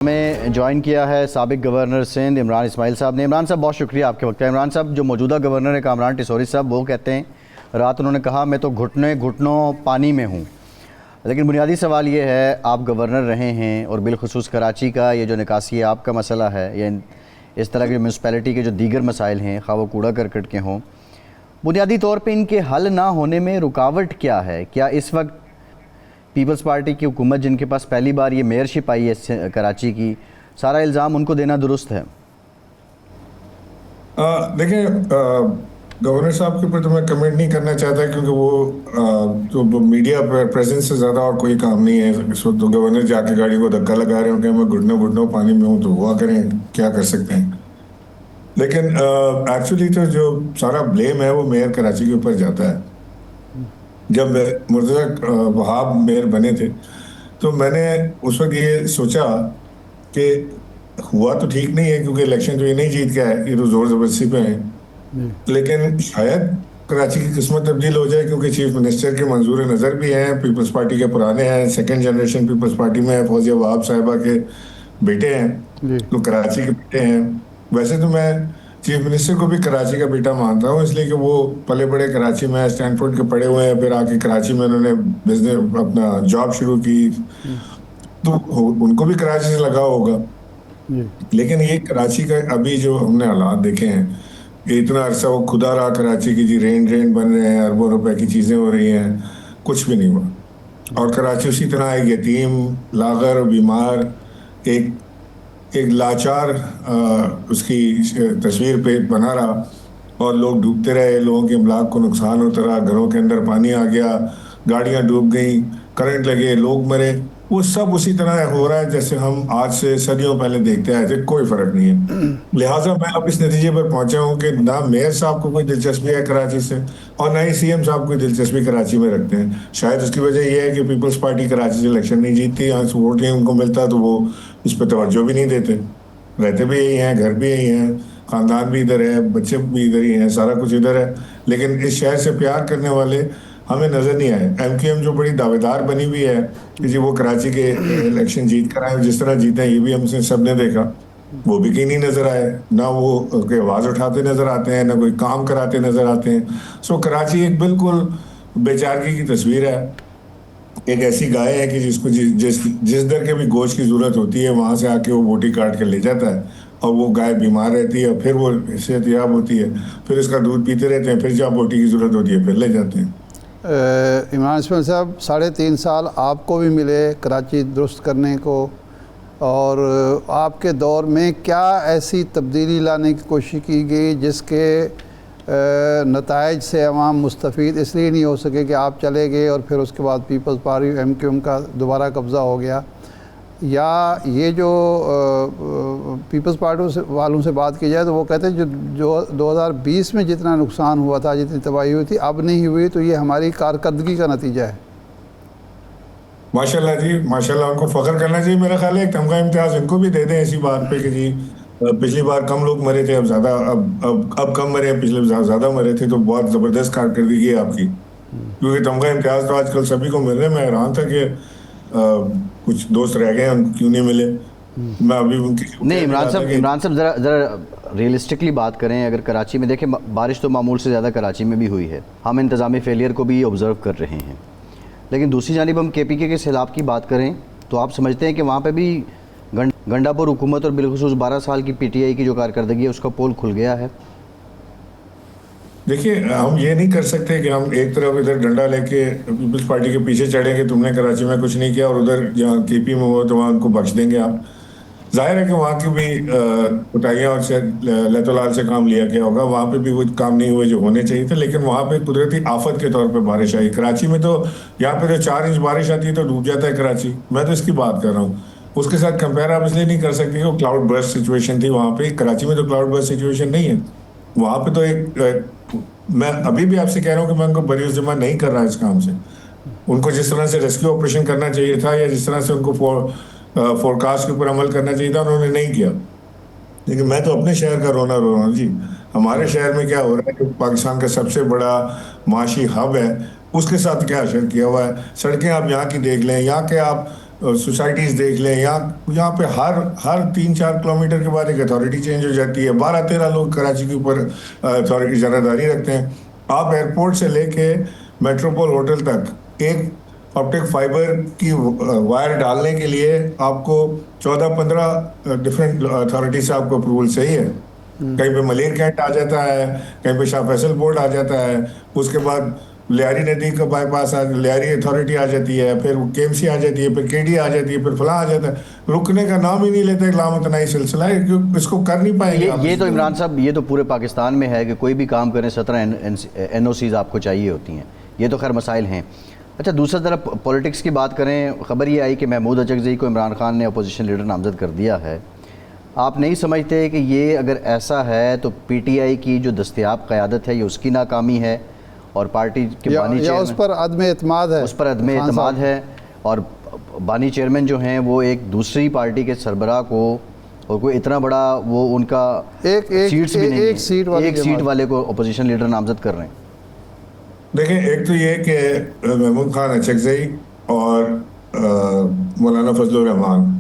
हमें ज्वाइन किया है साबिक गवर्नर सिंध इमरान इस्माइल साहब ने। इमरान साहब बहुत शुक्रिया आपके वक्त है। इमरान साहब, जो मौजूदा गवर्नर है कामरान टिसोरी साहब, वो कहते हैं रात उन्होंने कहा मैं तो घुटने घुटनों पानी में हूँ। लेकिन बुनियादी सवाल ये है, आप गवर्नर रहे हैं और बिलखुसूस कराची का ये जो निकासी है आपका मसला है या इस तरह के म्यूनसिपैलिटी के जो दीगर मसाइल हैं, खा वो कूड़ा करकट के हों, बुनियादी तौर पे इनके हल ना होने में रुकावट क्या है? क्या इस वक्त पीपल्स पार्टी की हुकूमत, जिनके पास पहली बार ये मेयरशिप आई है कराची की, सारा इल्ज़ाम उनको देना दुरुस्त है? देखिए, गवर्नर साहब के ऊपर तो मैं कमेंट नहीं करना चाहता क्योंकि वो तो मीडिया प्रेजेंस से ज़्यादा और कोई काम नहीं है। इस वक्त तो गवर्नर जाके गाड़ी को धक्का लगा रहे हो कि मैं घुटनों घुटनों पानी में हूँ, तो हुआ करें, क्या कर सकते हैं। लेकिन एक्चुअली तो जो सारा ब्लेम है वो मेयर कराची के ऊपर जाता है। जब मुर्तज़ा वहाब मेयर बने थे तो मैंने उस वक्त ये सोचा कि हुआ तो ठीक नहीं है क्योंकि इलेक्शन तो ये नहीं जीत के आए, ये तो जोर जबरदस्ती पे हैं। लेकिन शायद कराची की किस्मत तब्दील हो जाए क्योंकि चीफ मिनिस्टर के मंजूर नज़र भी हैं, पीपल्स पार्टी के पुराने हैं, सेकंड जनरेशन पीपल्स पार्टी में है, फौजिया वहाब साहिबा के बेटे हैं, तो कराची के बेटे हैं। वैसे तो मैं चीफ मिनिस्टर को भी कराची का बेटा मानता हूँ, इसलिए कि वो पले बड़े कराची में, स्टैनफोर्ड के पढ़े हुए हैं, फिर आके कराची में उन्होंने बिजनेस अपना जॉब शुरू की, तो उनको भी कराची से लगा होगा। लेकिन ये कराची का अभी जो हमने हालात देखे हैं, ये इतना अरसा वो खुदा रहा कराची की, जी रेन बन रहे हैं, अरबों रुपए की चीज़ें हो रही हैं, कुछ भी नहीं हुआ। और कराची उसी तरह एक यतीम, लागर, बीमार, एक लाचार उसकी तस्वीर पे बना रहा और लोग डूबते रहे, लोगों के अमलाक को नुकसान होता रहा, घरों के अंदर पानी आ गया, गाड़ियां डूब गई, करंट लगे, लोग मरे। वो सब उसी तरह हो रहा है जैसे हम आज से सदियों पहले देखते आए थे, कोई फर्क नहीं है। लिहाजा मैं अब इस नतीजे पर पहुंचा हूं कि ना मेयर साहब को कोई दिलचस्पी है कराची से और ना ही सीएम साहब कोई दिलचस्पी कराची में रखते हैं। शायद उसकी वजह यह है कि पीपल्स पार्टी कराची से इलेक्शन नहीं जीतती, यहाँ से वोट नहीं उनको मिलता, तो वो इस पर तवज्जो भी नहीं देते। रहते भी यही हैं, घर भी यही हैं, खानदान भी इधर है, बच्चे भी इधर ही हैं, सारा कुछ इधर है, लेकिन इस शहर से प्यार करने वाले हमें नजर नहीं आए। एमक्यूएम जो बड़ी दावेदार बनी हुई है कि जी वो कराची के इलेक्शन जीत कर आए, जिस तरह जीते ये भी हमसे सबने देखा, वो भी कहीं नहीं नजर आए, ना वो आवाज उठाते नजर आते हैं, ना कोई काम कराते नजर आते हैं। सो कराची एक बिल्कुल बेचारगी की तस्वीर है। एक ऐसी गाय है कि जिसको जिस दर के भी गोश्त की जरूरत होती है वहां से आके वो बोटी काट कर ले जाता है, और वो गाय बीमार रहती है, फिर वो सेहतयाब होती है, फिर इसका दूध पीते रहते हैं, फिर जब बोटी की जरूरत होती है फिर ले जाते हैं। इमरान इस्माइल साहब, 3.5 साल आपको भी मिले कराची दुरुस्त करने को, और आपके दौर में क्या ऐसी तब्दीली लाने की कोशिश की गई जिसके नताइज से अवाम मुस्तफ़ीद इसलिए नहीं हो सके कि आप चले गए और फिर उसके बाद पीपल्स पार्टी एमक्यूएम का दोबारा कब्ज़ा हो गया? या ये जो पीपल्स पार्टी वालों से बात की जाए तो वो कहते हैं जो 2020 में जितना नुकसान हुआ था, जितनी तबाही हुई थी, अब नहीं हुई, तो ये हमारी कारकर्दगी का नतीजा है। माशाल्लाह जी, माशाल्लाह, उनको फ़ख्र करना चाहिए। मेरा ख्याल है एक तमगा इम्तियाज़ इनको भी दे दें ऐसी बात पे कि जी पिछली बार कम लोग मरे थे, अब ज़्यादा, अब कम मरे हैं, पिछले ज़्यादा मरे थे, तो बहुत ज़बरदस्त कारकर्दगी है आपकी। क्योंकि तमगा इम्तियाज़ तो आजकल सभी को मिल रहे हैं। मैं हैरान था कि कुछ दोस्त रह गए, उनको क्यों नहीं मिले। मैं अभी उनकी नहीं, इमरान साहब ज़रा रियलिस्टिकली बात करें। अगर कराची में देखें, बारिश तो मामूल से ज़्यादा कराची में भी हुई है, हम इंतज़ामी फेलियर को भी ऑब्ज़र्व कर रहे हैं। लेकिन दूसरी जानिब हम KPK के सैलाब की बात करें तो आप समझते हैं कि वहाँ पे भी गंडापुर हुकूमत और बिलखुसूस 12 साल की PTI की जो कारकर्दगी है उसका पोल खुल गया है? देखिए, हम ये नहीं कर सकते कि हम एक तरफ इधर डंडा लेके पीपल्स पार्टी के पीछे चढ़े कि तुमने कराची में कुछ नहीं किया, और उधर जहाँ KP में हो तो वहाँ उनको बख्श देंगे आप। जाहिर है कि वहाँ की भी कुटाइयाँ और लतोलाल से काम लिया गया होगा, वहाँ पे भी वो काम नहीं हुए जो होने चाहिए थे, लेकिन वहाँ पे कुदरती आफत के तौर पे बारिश आई। कराची में तो यहाँ पे तो 4 इंच बारिश आती है तो डूब जाता है कराची। मैं तो इसकी बात कर रहा हूँ, उसके साथ कंपेयर आप इसलिए नहीं कर सकते कि वो क्लाउड बर्स्ट सिचुएशन थी वहाँ पे। कराची में तो क्लाउड बर्स्ट सिचुएशन नहीं है। वहाँ पे तो मैं अभी भी आपसे कह रहा हूँ कि मैं उनको बरी ज़िम्मा नहीं कर रहा इस काम से। उनको जिस तरह से रेस्क्यू ऑपरेशन करना चाहिए था या जिस तरह से उनको फोरकास्ट के ऊपर अमल करना चाहिए था, उन्होंने नहीं किया। लेकिन मैं तो अपने शहर का रोना रो रहा हूँ जी। हमारे शहर में क्या हो रहा है कि पाकिस्तान का सबसे बड़ा माशी हब है, उसके साथ क्या असर किया हुआ है। सड़कें आप यहाँ की देख लें, यहाँ के आप सोसाइटीज़ देख लें, यहाँ पे हर 3-4 किलोमीटर के बाद एक अथॉरिटी चेंज हो जाती है। 12-13 लोग कराची के ऊपर अथॉरिटी ज़्यादादारी रखते हैं। आप एयरपोर्ट से लेके मेट्रोपोल होटल तक एक ऑप्टिक फाइबर की वायर डालने के लिए आपको 14-15 डिफरेंट अथॉरिटी से आपको अप्रूवल चाहिए। कहीं पे मलेर कैंट आ जाता है, कहीं पे शाह फैसल बोर्ड आ जाता है, उसके बाद लियारी नदी का बाईपास लियारी अथॉरिटी आ जाती है, फिर केएमसी आ जाती है, फिर केडी आ जाती है, फिर फलां आ जाता है। रुकने का नाम ही नहीं लेते, लामतनाई सिलसिला है, क्योंकि इसको कर नहीं पाएंगे आप। ये तो इमरान साहब, ये तो पूरे पाकिस्तान में है कि कोई भी काम करें 17 NOCs आपको चाहिए होती हैं। ये तो खैर मसाइल हैं। अच्छा, दूसरी तरफ पॉलिटिक्स की बात करें, ख़बर ये आई कि महमूद अचकज़ई को इमरान खान ने अपोजिशन लीडर नामज़द कर दिया है। आप नहीं समझते कि ये अगर ऐसा है तो PTI की जो दस्तयाब क़यादत है ये उसकी नाकामी है और पार्टी के बानी या उस पर अदम एतमाद है, उस पर अदम एतमाद है, और बानी चेयरमैन जो हैं वो एक दूसरी पार्टी के सरबराह को, और कोई इतना बड़ा वो उनका सीट्स भी नहीं, एक सीट वाले को अपोजिशन लीडर नामज़द कर रहे हैं। देखें, एक तो ये कि महमूद खान अचकज़ई और मौलाना फजलुर रहमान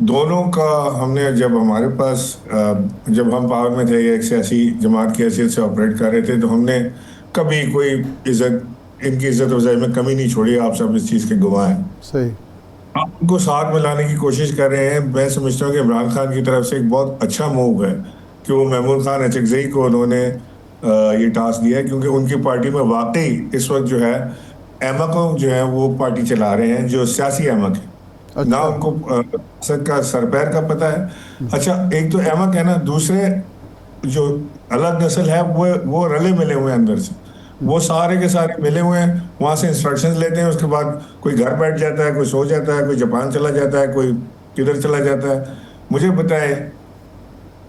दोनों का हमने, जब हमारे पास जब हम पावर में थे, एक सियासी जमात की हैसियत से ऑपरेट कर रहे थे, तो हमने कभी कोई इनकी इज्जत अफजाई में कमी नहीं छोड़ी। आप सब इस चीज़ के गवाह हैं। सही, आप उनको साथ में लाने की कोशिश कर रहे हैं। मैं समझता हूँ कि इमरान खान की तरफ से एक बहुत अच्छा मूव है कि वो महमूद खान अचकज़ई को उन्होंने ये टास्क दिया है, क्योंकि उनकी पार्टी में वाकई इस वक्त जो है अहमक जो है वो पार्टी चला रहे हैं, जो सियासी अहमक है। अच्छा। ना उनको सबका सरपैर का पता है। अच्छा, एक तो अहमक है ना, दूसरे जो अलग नस्ल है वो रले मिले हुए हैं अंदर से, वो सारे के सारे मिले हुए हैं, वहाँ से इंस्ट्रक्शंस लेते हैं, उसके बाद कोई घर बैठ जाता है, कोई सो जाता है, कोई जापान चला जाता है, कोई किधर चला जाता है। मुझे बताएं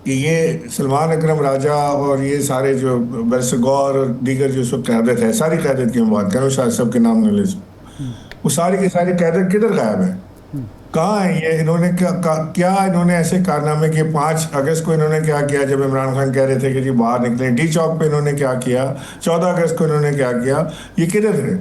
कि ये सलमान अकरम राजा और ये सारे जो बरसगौर और दीगर जो सब क़यादत है, सारी क़यादत की हम बात करें, शायद सबके नाम न ले, वो सारी की सारी क़यादत किधर गायब है, कहाँ है ये? इन्होंने क्या इन्होंने ऐसे कारनामे किए? 5 अगस्त को इन्होंने क्या किया जब इमरान खान कह रहे थे कि जी बाहर निकले? डी चौक पे इन्होंने क्या किया? 14 अगस्त को इन्होंने क्या किया? ये किधर थे?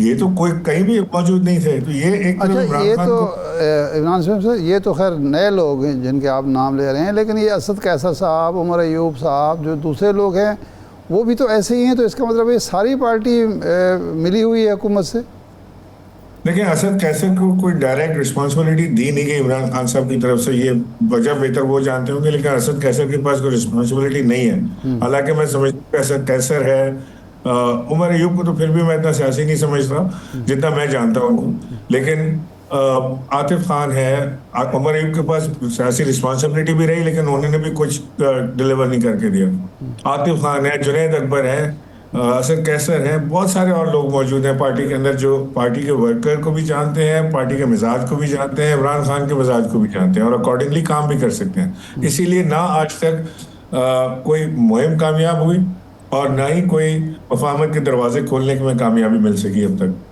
ये तो कोई कहीं भी मौजूद नहीं थे। तो ये एक अच्छा, ये तो इमरान साहब, ये तो खैर नए लोग हैं जिनके आप नाम ले रहे हैं, लेकिन ये असद कैसर साहब, उमर अयूब साहब, जो दूसरे लोग हैं वो भी तो ऐसे ही हैं। तो इसका मतलब ये सारी पार्टी मिली हुई है हुकूमत से। देखिए, असद कैसर को कोई डायरेक्ट रिस्पांसिबिलिटी दी नहीं गई इमरान खान साहब की तरफ से, ये वजह बेहतर वो जानते होंगे, लेकिन असद कैसर के पास कोई रिस्पांसिबिलिटी नहीं है। हालांकि मैं समझता हूँ असद कैसर है, उमर अयूब को तो फिर भी मैं इतना सियासी नहीं समझता जितना मैं जानता हूँ, लेकिन आतिफ खान है, उमर अयूब के पास सियासी रिस्पांसिबिलिटी भी रही, लेकिन उन्होंने भी कुछ डिलीवर नहीं करके दिया। आतिफ खान है, जुनैद अकबर है, असद कैसर है, बहुत सारे और लोग मौजूद हैं पार्टी के अंदर जो पार्टी के वर्कर को भी जानते हैं, पार्टी के मिजाज को भी जानते हैं, इमरान खान के मिजाज को भी जानते हैं और अकॉर्डिंगली काम भी कर सकते हैं। इसीलिए ना आज तक कोई मुहिम कामयाब हुई और ना ही कोई मफाहमत के दरवाजे खोलने में कामयाबी मिल सकी अब तक।